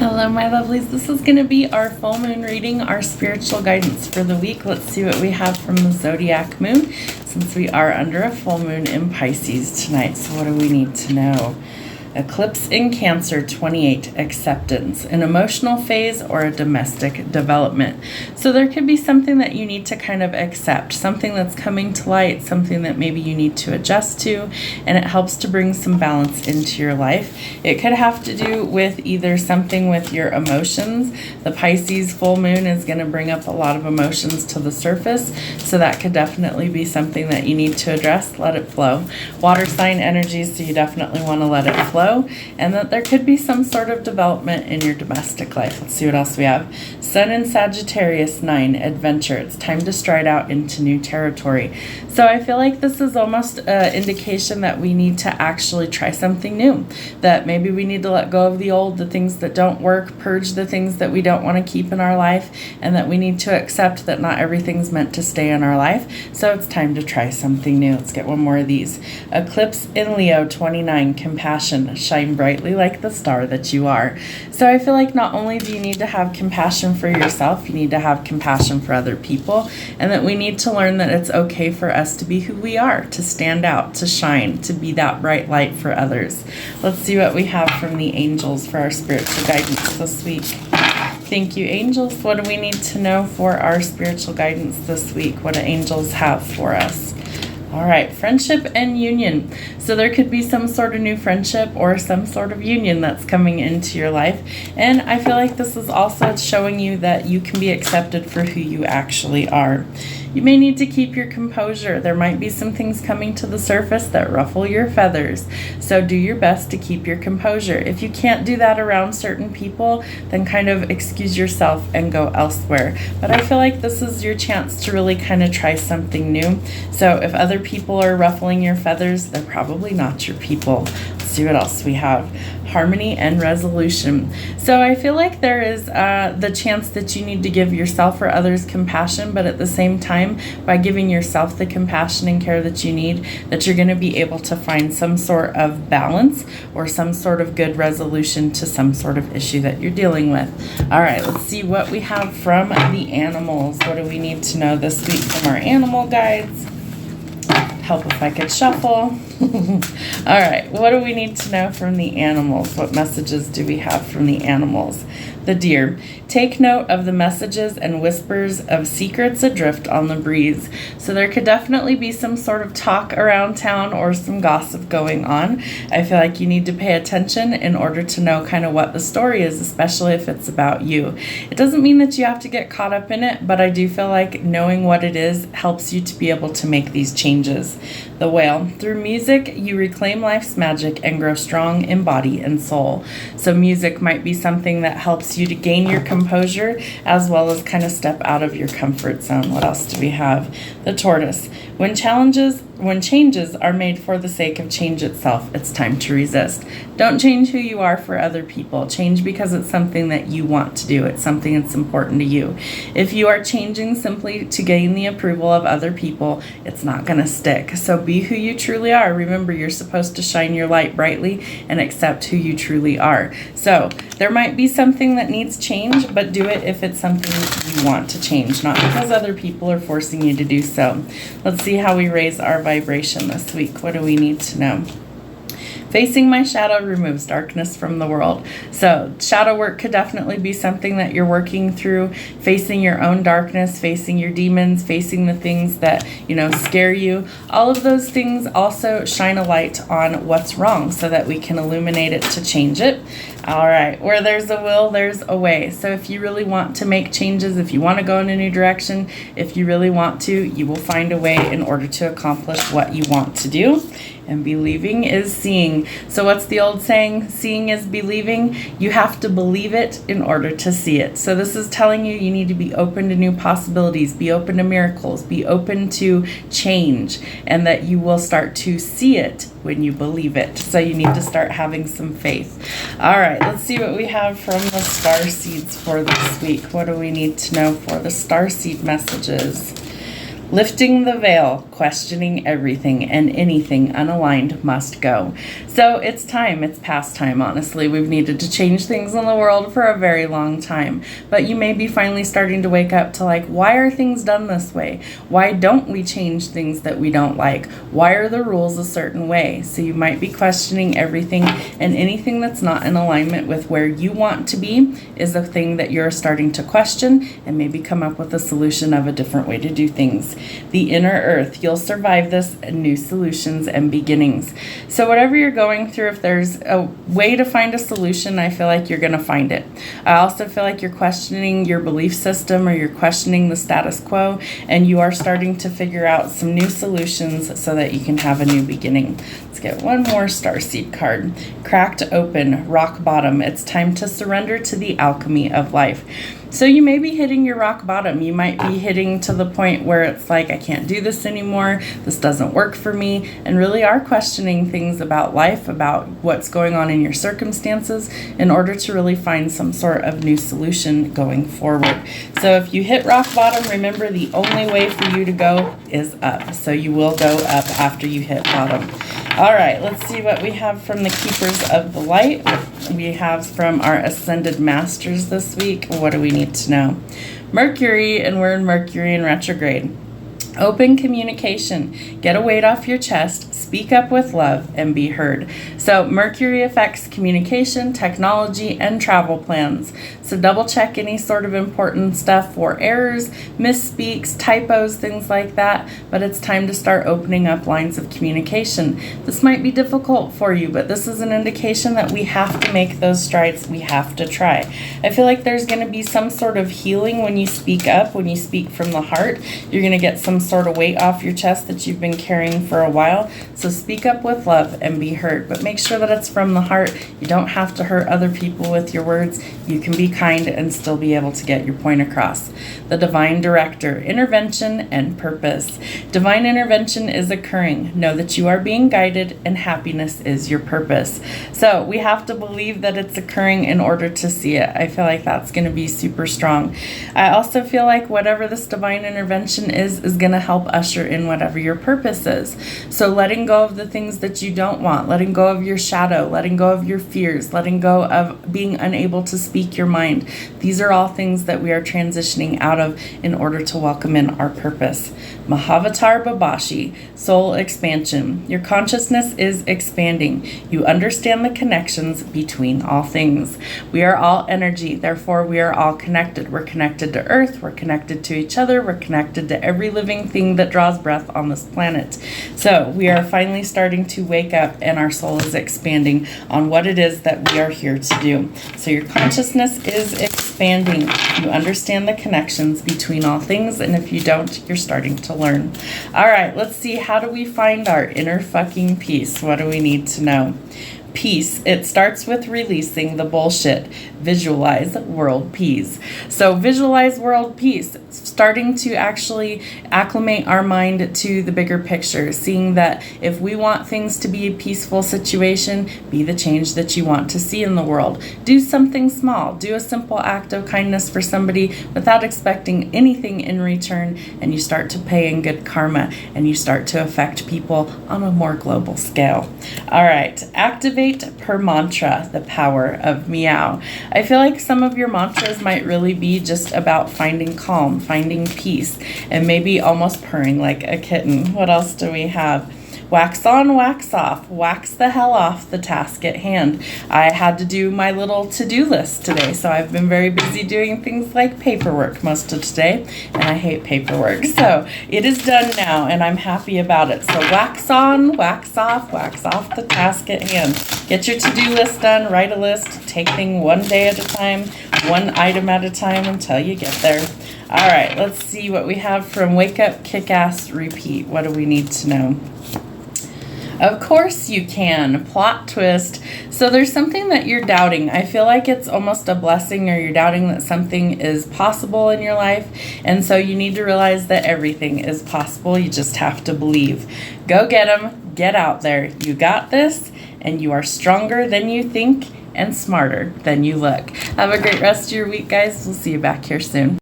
Hello, my lovelies. This is going to be our full moon reading, our spiritual guidance for the week. Let's see what we have from the zodiac moon, since we are under a full moon in Pisces tonight. So what do we need to know? Eclipse in Cancer 28, acceptance, an emotional phase or a domestic development. So there could be something that you need to kind of accept, something that's coming to light, something that maybe you need to adjust to, and it helps to bring some balance into your life. It could have to do with either something with your emotions. The Pisces full moon is going to bring up a lot of emotions to the surface, so that could definitely be something that you need to address. Let it flow. Water sign energies, so you definitely want to let it flow. And that there could be some sort of development in your domestic life. Let's see what else we have. Sun in Sagittarius 9, adventure. It's time to stride out into new territory. So I feel like this is almost an indication that we need to actually try something new. That maybe we need to let go of the old, the things that don't work, purge the things that we don't want to keep in our life, and that we need to accept that not everything's meant to stay in our life. So it's time to try something new. Let's get one more of these. Eclipse in Leo 29, compassion. Shine brightly like the star that you are. So I feel like not only do you need to have compassion for yourself, you need to have compassion for other people, and that we need to learn that it's okay for us to be who we are, to stand out, to shine, to be that bright light for others. Let's see what we have from the angels for our spiritual guidance this week. Thank you, angels. What do we need to know for our spiritual guidance this week? What do angels have for us? All right, friendship and union. So there could be some sort of new friendship or some sort of union that's coming into your life. And I feel like this is also showing you that you can be accepted for who you actually are. You may need to keep your composure. There might be some things coming to the surface that ruffle your feathers. So do your best to keep your composure. If you can't do that around certain people, then kind of excuse yourself and go elsewhere. But I feel like this is your chance to really kind of try something new. So if other people are ruffling your feathers, they're probably not your people. Let's see what else we have. Harmony and resolution. So I feel like there is the chance that you need to give yourself or others compassion, but at the same time, by giving yourself the compassion and care that you need, that you're going to be able to find some sort of balance or some sort of good resolution to some sort of issue that you're dealing with. All right, let's see what we have from the animals. What do we need to know this week from our animal guides? Help if I could shuffle. All right, what do we need to know from the animals? What messages do we have from the animals? The deer. Take note of the messages and whispers of secrets adrift on the breeze. So there could definitely be some sort of talk around town or some gossip going on. I feel like you need to pay attention in order to know kind of what the story is, especially if it's about you. It doesn't mean that you have to get caught up in it, but I do feel like knowing what it is helps you to be able to make these changes. The whale. Through music, you reclaim life's magic and grow strong in body and soul. So music might be something that helps you to gain your composure as well as kind of step out of your comfort zone. What else do we have? The tortoise. When changes are made for the sake of change itself, it's time to resist. Don't change who you are for other people. Change because it's something that you want to do. It's something that's important to you. If you are changing simply to gain the approval of other people, it's not going to stick. So be who you truly are. Remember, you're supposed to shine your light brightly and accept who you truly are. So there might be something that needs change, but do it if it's something you want to change, not because other people are forcing you to do so. Let's see how we raise our vibration this week. What do we need to know? Facing my shadow removes darkness from the world. So shadow work could definitely be something that you're working through, facing your own darkness, facing your demons, facing the things that, scare you. All of those things also shine a light on what's wrong so that we can illuminate it to change it. All right, where there's a will, there's a way. So if you really want to make changes, if you want to go in a new direction, if you really want to, you will find a way in order to accomplish what you want to do. And believing is seeing. So what's the old saying? Seeing is believing. You have to believe it in order to see it. So this is telling you need to be open to new possibilities, be open to miracles, be open to change, and that you will start to see it when you believe it. So you need to start having some faith. All right, let's see what we have from the star seeds for this week. What do we need to know for the star seed messages? Lifting the veil, questioning everything, and anything unaligned must go. So it's time. It's past time, honestly. We've needed to change things in the world for a very long time. But you may be finally starting to wake up to why are things done this way? Why don't we change things that we don't like? Why are the rules a certain way? So you might be questioning everything, and anything that's not in alignment with where you want to be is a thing that you're starting to question and maybe come up with a solution of a different way to do things. The inner earth, you'll survive this, new solutions and beginnings. So whatever you're going through, if there's a way to find a solution, I feel like you're going to find it. I also feel like you're questioning your belief system, or you're questioning the status quo, and you are starting to figure out some new solutions so that you can have a new beginning. Let's get one more starseed card. Cracked open, rock bottom. It's time to surrender to the alchemy of life. So you may be hitting your rock bottom. You might be hitting to the point where it's I can't do this anymore. This doesn't work for me. And really are questioning things about life, about what's going on in your circumstances, in order to really find some sort of new solution going forward. So if you hit rock bottom, remember the only way for you to go is up. So you will go up after you hit bottom. All right, let's see what we have from the Keepers of the Light. We have from our Ascended Masters this week. What do we need to know? Mercury, and we're in Mercury in retrograde. Open communication. Get a weight off your chest. Speak up with love and be heard. So Mercury affects communication, technology, and travel plans. So double check any sort of important stuff for errors, misspeaks, typos, things like that. But it's time to start opening up lines of communication. This might be difficult for you, but this is an indication that we have to make those strides. We have to try. I feel like there's going to be some sort of healing when you speak up, when you speak from the heart. You're going to get some sort of weight off your chest that you've been carrying for a while. So speak up with love and be heard, but make sure that it's from the heart. You don't have to hurt other people with your words. You can be kind and still be able to get your point across. The Divine Director, intervention and purpose. Divine intervention is occurring. Know that you are being guided, and happiness is your purpose. So we have to believe that it's occurring in order to see it. I feel like that's going to be super strong. I also feel like whatever this divine intervention is going to help usher in whatever your purpose is. So letting go of the things that you don't want, letting go of your shadow, letting go of your fears, letting go of being unable to speak your mind. These are all things that we are transitioning out of in order to welcome in our purpose. Mahavatar Babashi, soul expansion. Your consciousness is expanding. You understand the connections between all things. We are all energy, therefore we are all connected. We're connected to Earth, we're connected to each other, we're connected to every living thing that draws breath on this planet. So we are finally starting to wake up, and our soul is expanding on what it is that we are here to do. So your consciousness is expanding. You understand the connections between all things, and if you don't, you're starting to learn. All right, let's see, how do we find our inner fucking peace? What do we need to know? Peace, it starts with releasing the bullshit. Visualize world peace. So visualize world peace, starting to actually acclimate our mind to the bigger picture, seeing that if we want things to be a peaceful situation, be the change that you want to see in the world. Do something small. Do a simple act of kindness for somebody without expecting anything in return, and you start to pay in good karma, and you start to affect people on a more global scale. All right, activate per mantra the power of meow. I feel like some of your mantras might really be just about finding calm, finding peace, and maybe almost purring like a kitten. What else do we have? Wax on, wax off, wax the hell off the task at hand. I had to do my little to-do list today, so I've been very busy doing things like paperwork most of today, and I hate paperwork. So it is done now, and I'm happy about it. So wax on, wax off the task at hand. Get your to-do list done, write a list, take things one day at a time, one item at a time until you get there. All right, let's see what we have from Wake Up, Kick Ass, Repeat. What do we need to know? Of course you can. Plot twist. So there's something that you're doubting. I feel like it's almost a blessing, or you're doubting that something is possible in your life. And so you need to realize that everything is possible. You just have to believe. Go get them. Get out there. You got this, and you are stronger than you think and smarter than you look. Have a great rest of your week, guys. We'll see you back here soon.